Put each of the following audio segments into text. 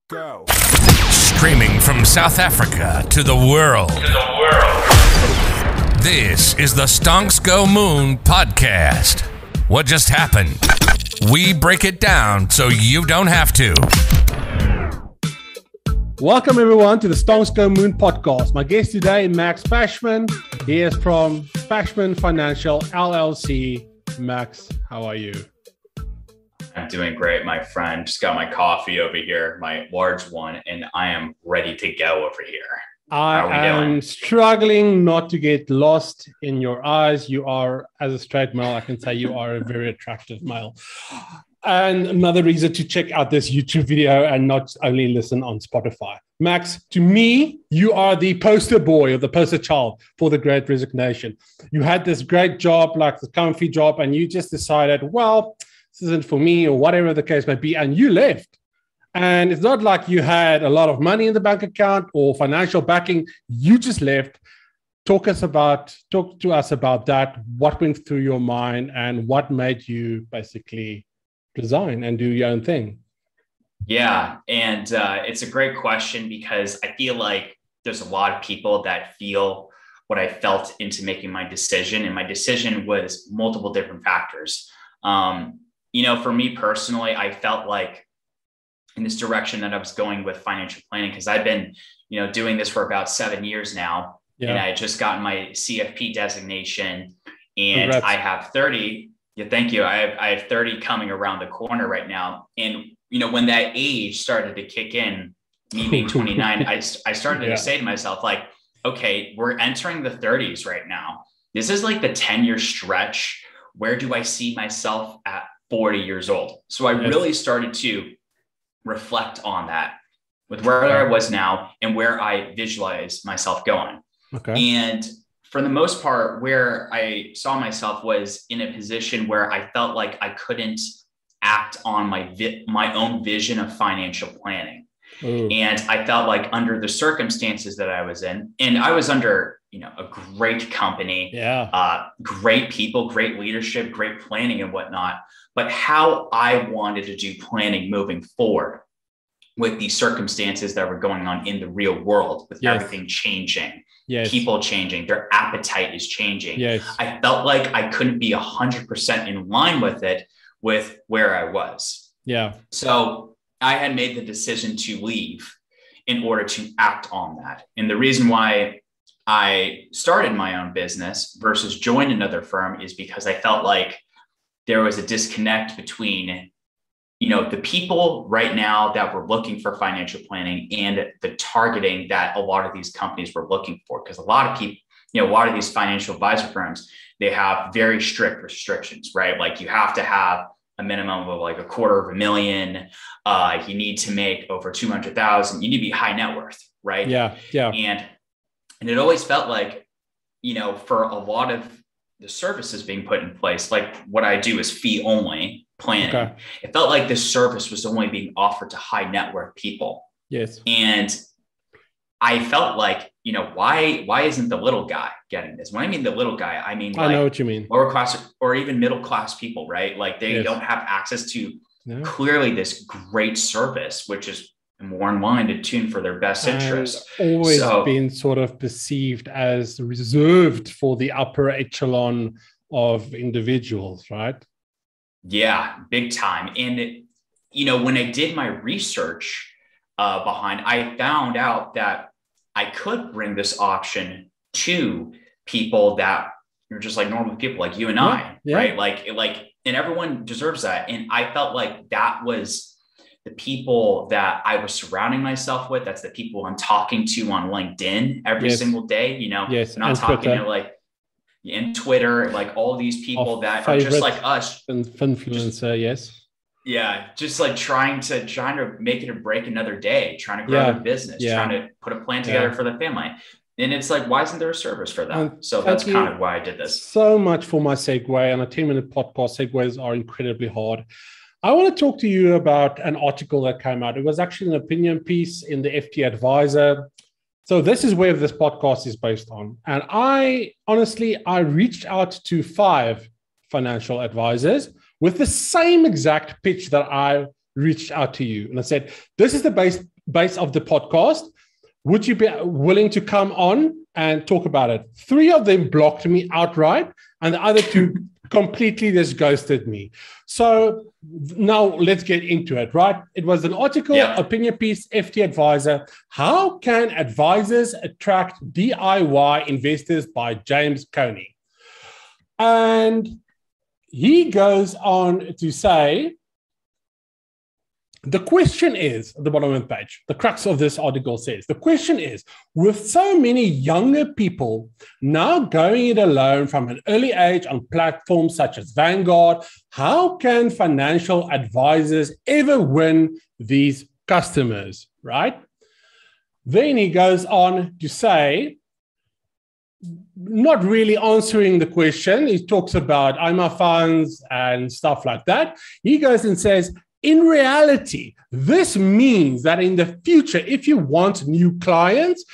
Go. Streaming from South Africa to the world. This is the Stonks Go Moon podcast. What just happened? We break it down so you don't have to. Welcome everyone to the Stonks Go Moon podcast. My guest today, Max Pashman. He is from Pashman Financial LLC. Max, how are you? I'm doing great, my friend. Just got my coffee over here, my large one, and I am ready to go over here. I am struggling not to get lost in your eyes. You are, as a straight male, I can say you are a very attractive male. And another reason to check out this YouTube video and not only listen on Spotify. Max, to me, you are the poster boy or the poster child for the Great Resignation. You had this great job, like the comfy job, and you just decided, well, this isn't for me or whatever the case may be, and you left. And it's not like you had a lot of money in the bank account or financial backing. You just left. Talk to us about that. What went through your mind and what made you basically resign and do your own thing? Yeah, and it's a great question because I feel like there's a lot of people that feel what I felt into making my decision, and my decision was multiple different factors. For me personally, I felt like in this direction that I was going with financial planning, because I've been, doing this for about 7 years now, and I had just gotten my CFP designation, and Congrats. I have 30. Yeah, thank you. I have 30 coming around the corner right now. And, when that age started to kick in, me being 29, I started to say to myself, like, okay, we're entering the 30s right now. This is like the 10-year stretch. Where do I see myself at 40 years old? So I really started to reflect on that with where I was now and where I visualized myself going. Okay. And for the most part, where I saw myself was in a position where I felt like I couldn't act on my own vision of financial planning. Ooh. And I felt like under the circumstances that I was in, and I was under, a great company, great people, great leadership, great planning and whatnot, but how I wanted to do planning moving forward with the circumstances that were going on in the real world, with everything changing, people changing, their appetite is changing. I felt like I couldn't be 100% in line with it, with where I was. So I had made the decision to leave in order to act on that. And the reason why I started my own business versus joined another firm is because I felt like there was a disconnect between, the people right now that were looking for financial planning and the targeting that a lot of these companies were looking for. Because a lot of people, a lot of these financial advisor firms, they have very strict restrictions, right? Like you have to have a minimum of like $250,000. You need to make over 200,000. You need to be high net worth, right? And it always felt like, for a lot of the services being put in place, like what I do is fee only planning. Okay. It felt like this service was only being offered to high net worth people. And I felt like, why isn't the little guy getting this? When I mean the little guy, I mean, I know what you mean. Lower class or even middle class people, right? Like they don't have access to clearly this great service, which is more in line to tune for their best interest. Always been sort of perceived as reserved for the upper echelon of individuals, right? Yeah, big time. And, when I did my research behind, I found out that I could bring this option to people that are just like normal people like you and I, right? Like, and everyone deserves that. And I felt like that was the people that I was surrounding myself with. That's the people I'm talking to on LinkedIn every single day, and I'm talking to like in Twitter, like all these people that are just like us. Influencer, just like trying to make it or break another day, trying to grow their business, trying to put a plan together for the family. And it's like, why isn't there a service for that? So that's kind of why I did this. So much for my segue, and a 10-minute podcast segues are incredibly hard. I want to talk to you about an article that came out. It was actually an opinion piece in the FT Advisor. So this is where this podcast is based on. And I reached out to 5 financial advisors with the same exact pitch that I reached out to you and I said, this is the base of the podcast. Would you be willing to come on and talk about it? 3 of them blocked me outright, and the other 2 completely just ghosted me. So now let's get into it, right? It was an article, opinion piece, FT Advisor. How can advisors attract DIY investors by James Coney? And he goes on to say, the question is, at the bottom of the page, the crux of this article says, the question is, with so many younger people now going it alone from an early age on platforms such as Vanguard, how can financial advisors ever win these customers, right? Then he goes on to say, not really answering the question. He talks about IMA funds and stuff like that. He goes and says, in reality, this means that in the future, if you want new clients,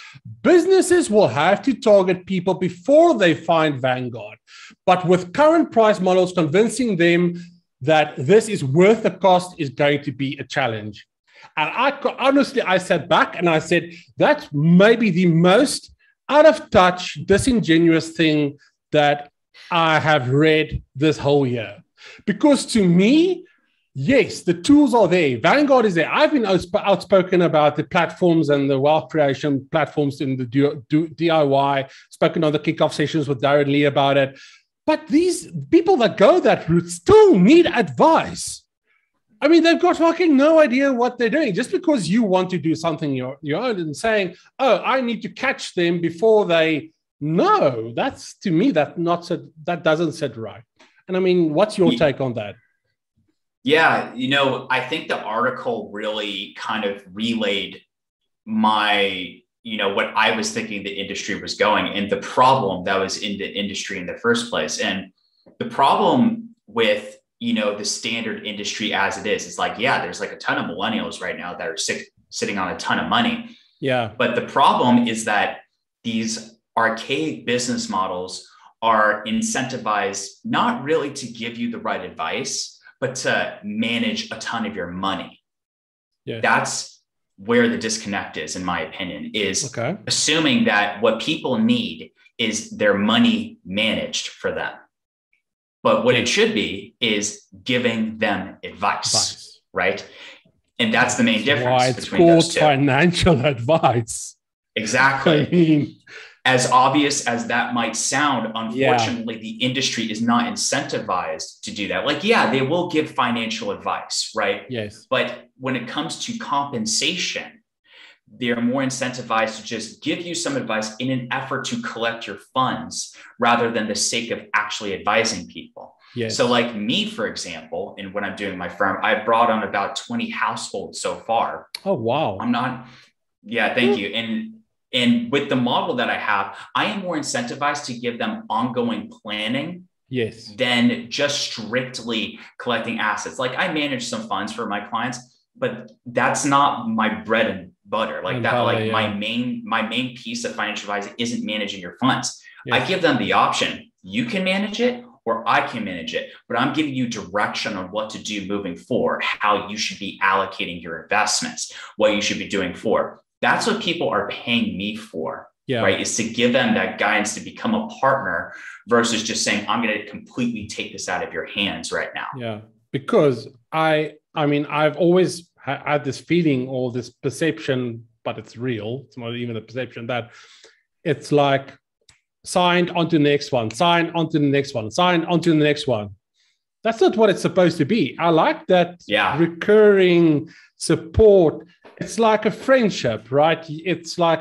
businesses will have to target people before they find Vanguard. But with current price models, convincing them that this is worth the cost is going to be a challenge. And I sat back and I said, that's maybe the most out of touch, disingenuous thing that I have read this whole year. Because to me, yes, the tools are there. Vanguard is there. I've been outspoken about the platforms and the wealth creation platforms in the DIY, spoken on the kickoff sessions with Darren Lee about it. But these people that go that route still need advice. I mean, they've got fucking no idea what they're doing. Just because you want to do something your own and saying, oh, I need to catch them before they know. That's, to me, that doesn't sit right. And I mean, what's your take on that? Yeah, I think the article really kind of relayed my, what I was thinking the industry was going and the problem that was in the industry in the first place. And the problem with, the standard industry as it is, it's like, there's like a ton of millennials right now that are sitting on a ton of money. Yeah. But the problem is that these archaic business models are incentivized not really to give you the right advice, but to manage a ton of your money. Yeah. That's where the disconnect is, in my opinion, is assuming that what people need is their money managed for them. But what it should be is giving them advice, right? And that's the main difference between those two. Financial advice. Exactly. I mean, as obvious as that might sound, unfortunately, the industry is not incentivized to do that. Like, they will give financial advice, right? Yes. But when it comes to compensation, they're more incentivized to just give you some advice in an effort to collect your funds rather than the sake of actually advising people. Yes. So like me, for example, and when I'm doing my firm, I brought on about 20 households so far. Oh, wow. Thank you. And with the model that I have, I am more incentivized to give them ongoing planning than just strictly collecting assets. Like I manage some funds for my clients, but that's not my bread and butter. My main piece of financial advising isn't managing your funds. Yes. I give them the option. You can manage it or I can manage it, but I'm giving you direction on what to do moving forward, how you should be allocating your investments, what you should be doing forward. That's what people are paying me for, right? Is to give them that guidance to become a partner versus just saying, I'm going to completely take this out of your hands right now. Yeah, because I mean, I've always had this feeling or this perception, but it's real. It's not even a perception that it's like signed onto the next one, signed onto the next one, signed onto the next one. That's not what it's supposed to be. I like that recurring support. It's like a friendship, right? It's like,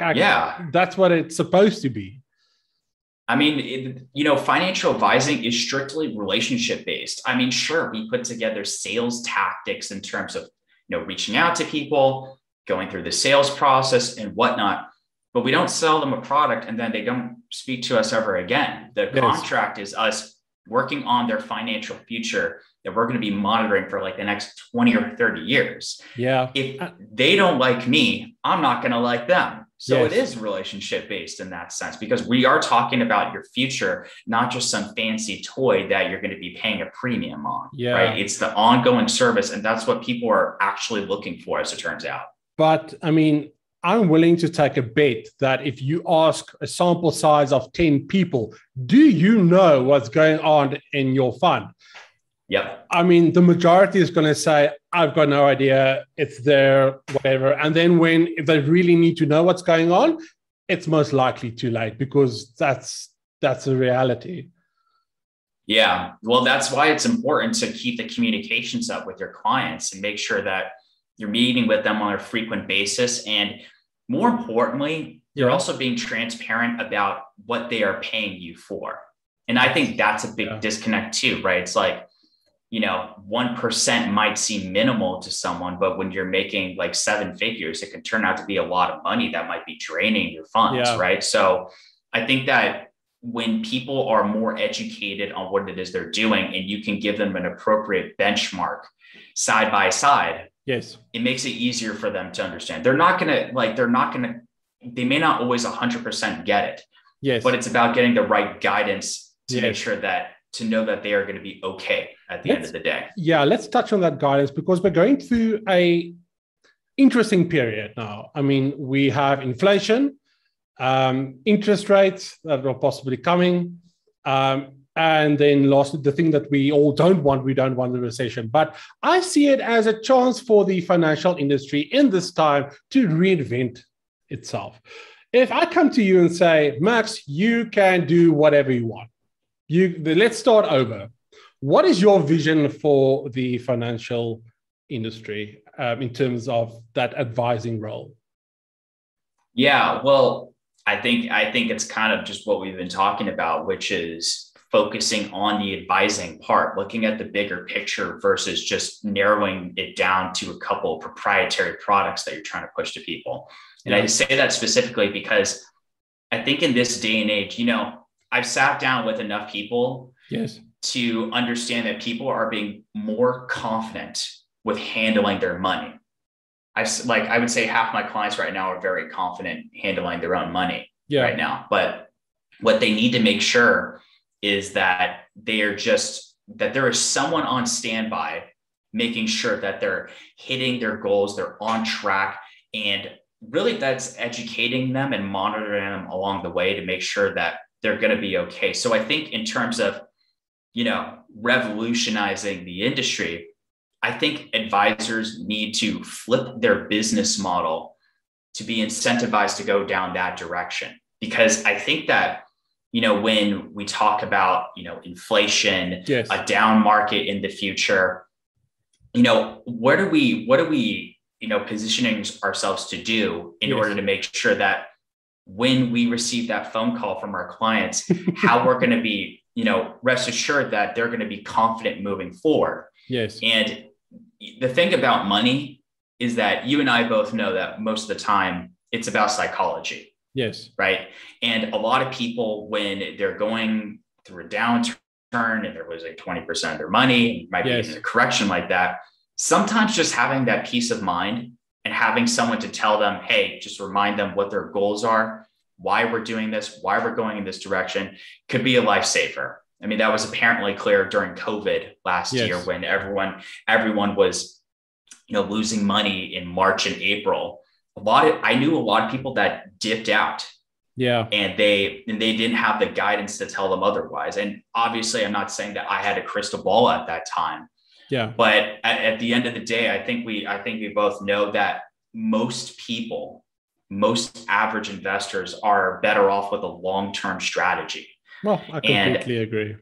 that's what it's supposed to be. I mean, financial advising is strictly relationship based. I mean, sure, we put together sales tactics in terms of, reaching out to people, going through the sales process and whatnot, but we don't sell them a product and then they don't speak to us ever again. The contract is us working on their financial future that we're going to be monitoring for like the next 20 or 30 years. Yeah. If they don't like me, I'm not going to like them. So it is relationship based in that sense, because we are talking about your future, not just some fancy toy that you're going to be paying a premium on, right? It's the ongoing service. And that's what people are actually looking for, as it turns out. But I mean, I'm willing to take a bet that if you ask a sample size of 10 people, do you know what's going on in your fund? Yep. I mean, the majority is going to say, I've got no idea, it's there, whatever. And then if they really need to know what's going on, it's most likely too late, because that's a reality. Yeah. Well, that's why it's important to keep the communications up with your clients and make sure that you're meeting with them on a frequent basis. And more importantly, you're also being transparent about what they are paying you for. And I think that's a big disconnect too, right? It's like, 1% might seem minimal to someone, but when you're making like 7 figures, it can turn out to be a lot of money that might be draining your funds, right? So I think that when people are more educated on what it is they're doing, and you can give them an appropriate benchmark side by side, it makes it easier for them to understand. They may not always 100% get it, but it's about getting the right guidance to make sure to know that they are going to be okay at the end of the day. Yeah, let's touch on that guidance, because we're going through a interesting period now. I mean, we have inflation, interest rates that are possibly coming, and then lastly, the thing that we all don't want the recession. But I see it as a chance for the financial industry in this time to reinvent itself. If I come to you and say, Max, you can do whatever you want. Let's start over. What is your vision for the financial industry in terms of that advising role? Yeah, well, I think it's kind of just what we've been talking about, which is focusing on the advising part, looking at the bigger picture versus just narrowing it down to a couple of proprietary products that you're trying to push to people. And I say that specifically because I think in this day and age, I've sat down with enough people to understand that people are being more confident with handling their money. I would say half my clients right now are very confident handling their own money right now. But what they need to make sure is that there is someone on standby making sure that they're hitting their goals, they're on track, and really that's educating them and monitoring them along the way to make sure that they're going to be okay. So I think in terms of, revolutionizing the industry, I think advisors need to flip their business model to be incentivized to go down that direction. Because I think that, when we talk about, inflation, a down market in the future, what are we, positioning ourselves to do in order to make sure that when we receive that phone call from our clients, how we're going to be, rest assured that they're going to be confident moving forward. And the thing about money is that you and I both know that most of the time it's about psychology. Right. And a lot of people, when they're going through a downturn and they're losing 20% of their money, might be in a correction like that, sometimes just having that peace of mind and having someone to tell them, hey, just remind them what their goals are, why we're doing this, why we're going in this direction, could be a lifesaver. I mean, that was apparently clear during COVID last year when everyone was, losing money in March and April. I knew a lot of people that dipped out. And they didn't have the guidance to tell them otherwise. And obviously, I'm not saying that I had a crystal ball at that time. But at the end of the day, I think we both know that most average investors are better off with a long-term strategy. Well, I completely agree.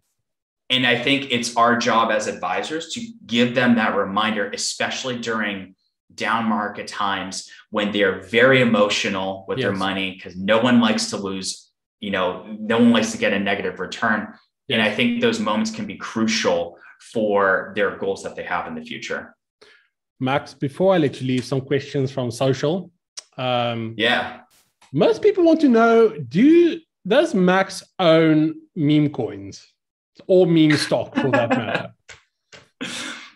And I think it's our job as advisors to give them that reminder, especially during down market times when they're very emotional with their money, because no one likes to lose, no one likes to get a negative return. And I think those moments can be crucial for their goals that they have in the future. Max, before I let you leave, some questions from social. Most people want to know, does Max own meme coins or meme stock for that matter?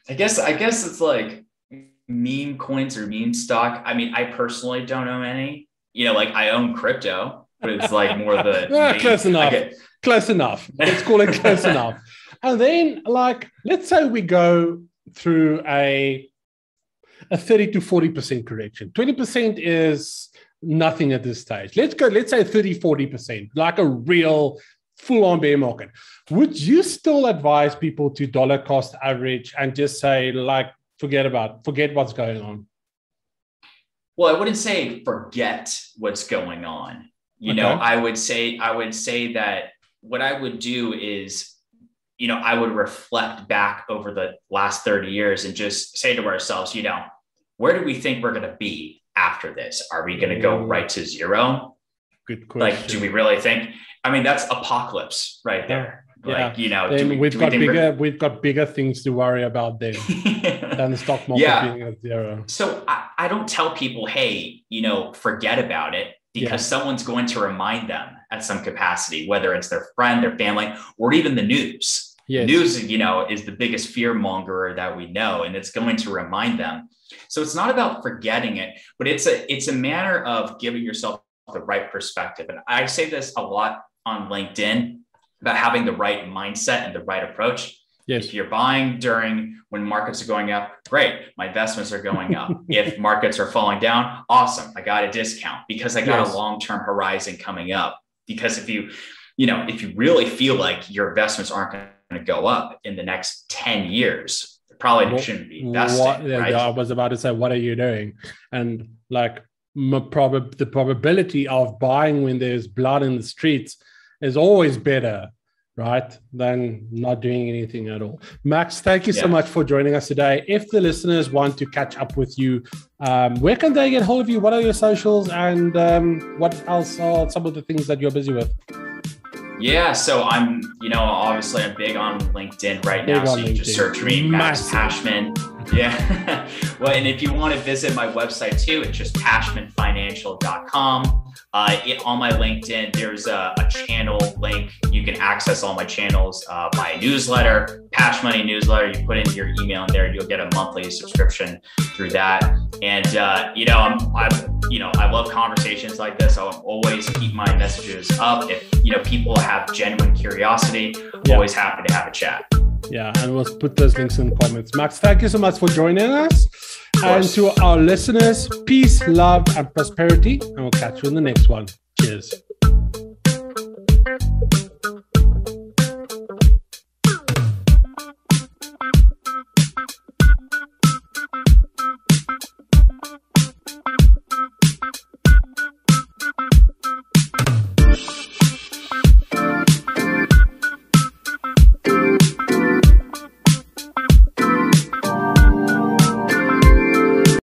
I guess it's like meme coins or meme stock. I mean, I personally don't own any. like I own crypto, but it's like more the close enough. Close enough. Let's call it close enough. And then, like, let's say we go through a 30 to 40% correction. 20% is nothing at this stage. Let's say 30, 40%, like a real full-on bear market. Would you still advise people to dollar cost average and just say, like, forget what's going on? Well, I wouldn't say forget what's going on. I would say that what I would do is, I would reflect back over the last 30 years and just say to ourselves, where do we think we're going to be after this? Are we going to go right to zero? Good question. Like, do we really think? I mean, that's apocalypse right there. Like, then we've got bigger things to worry about then than the stock market being at zero. So I don't tell people, hey, forget about it, because someone's going to remind them at some capacity, whether it's their friend, their family, or even the news. Yes. News, is the biggest fear mongerer that we know, and it's going to remind them. So it's not about forgetting it, but it's a matter of giving yourself the right perspective. And I say this a lot on LinkedIn about having the right mindset and the right approach. Yes. If you're buying when markets are going up, great, my investments are going up. If markets are falling down, awesome, I got a discount because I got a long-term horizon coming up. Because if you really feel like your investments aren't going to go up in the next 10 years, probably shouldn't be investing. Right? I was about to say, what are you doing? And like the probability of buying when there's blood in the streets is always better, right, than not doing anything at all. Max, thank you so much for joining us today. If the listeners want to catch up with you, where can they get hold of you? What are your socials, and what else are some of the things that you're busy with? Yeah, so I'm big on LinkedIn right now. So you just search me, Max Pashman. Yeah. Well, and if you want to visit my website too, it's just pashmanfinancial.com. On my LinkedIn, there's a channel link. You can access all my channels, my newsletter, Pash Money newsletter. You put in your email in there, you'll get a monthly subscription through that. And I love conversations like this. I'll always keep my messages up. If people have genuine curiosity, I'm always happy to have a chat. Yeah, and we'll put those links in the comments. Max, thank you so much for joining us. And to our listeners, peace, love, and prosperity. And we'll catch you in the next one. Cheers.